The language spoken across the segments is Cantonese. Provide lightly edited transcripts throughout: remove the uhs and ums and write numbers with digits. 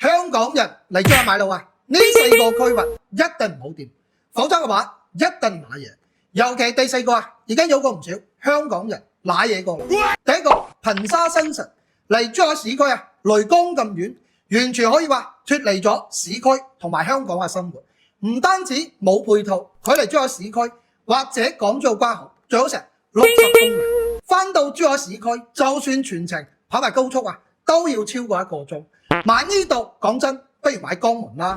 香港人嚟珠海買樓啊，呢4個區域一定唔好掂，否則嘅話一定瀨嘢。尤其第4個啊，已經有過唔少香港人瀨嘢過啦。第一個頻沙新城嚟珠海市區啊，雷江咁遠，完全可以話脫離咗市區同埋香港嘅生活。唔單止冇配套，佢嚟珠海市區或者港珠澳關口，最好成60公里。翻到珠海市區，就算全程跑埋高速啊，都要超過1個鐘。買呢度講真，不如買江門啦。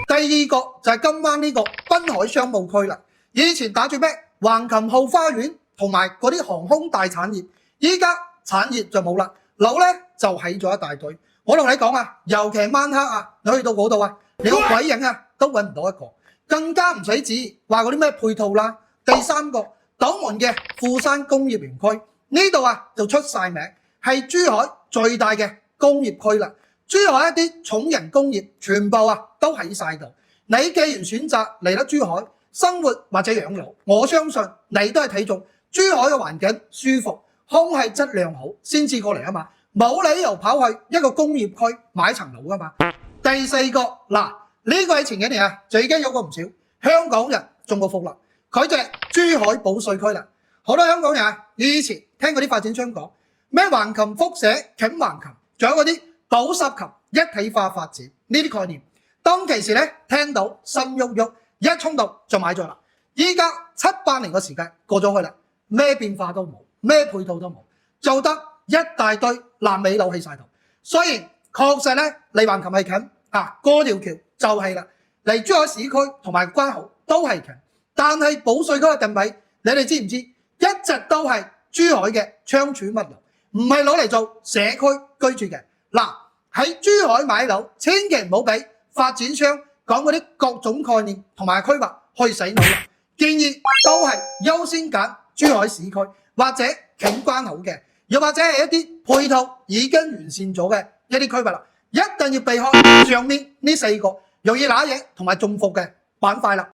第二個就係今灣呢個濱海商務區啦。以前打住咩橫琴後花園同埋嗰啲航空大產業，依家產業就冇啦，樓咧就起咗一大堆。我同你講啊，尤其晚黑啊，你去到嗰度啊，你個鬼影啊都揾唔到一個，更加唔使指話嗰啲咩配套啦。第三個，斗門嘅富山工業園區呢度啊就出晒名，係珠海最大嘅工業區啦。珠海一啲重型工業全部啊都喺晒度。你既然選擇嚟得珠海生活或者養老，我相信你都係睇中珠海嘅環境舒服、空氣質量好先至過嚟啊嘛，冇理由跑去一個工業區買層樓噶嘛。第4個嗱，呢個喺前幾年啊就已經有過唔少香港人中過伏啦，佢就係珠海保稅區啦。好多香港人啊以前聽嗰啲發展商講咩橫琴輻射、黴橫琴，仲有嗰啲寶濕琴一體化發展呢啲概念，當其時咧聽到心喐喐，一衝動就買咗啦。依家7-8年嘅時間過咗去啦，咩變化都冇，咩配套都冇，就得一大堆爛尾樓喺晒度。雖然確實咧離橫琴係近啊，過條橋就係啦，嚟珠海市區同埋關口都係近，但係保稅區嘅定位，你哋知唔知？一直都係珠海嘅倉儲物流，唔係攞嚟做社區居住嘅。嗱，喺珠海買樓，千祈唔好俾發展商講嗰啲各種概念同埋規劃去洗腦啦。建議都係優先揀珠海市區或者近關口嘅，又或者係一啲配套已經完善咗嘅一啲區域啦。一定要避開上面呢4個容易揦嘢同埋中伏嘅板塊啦。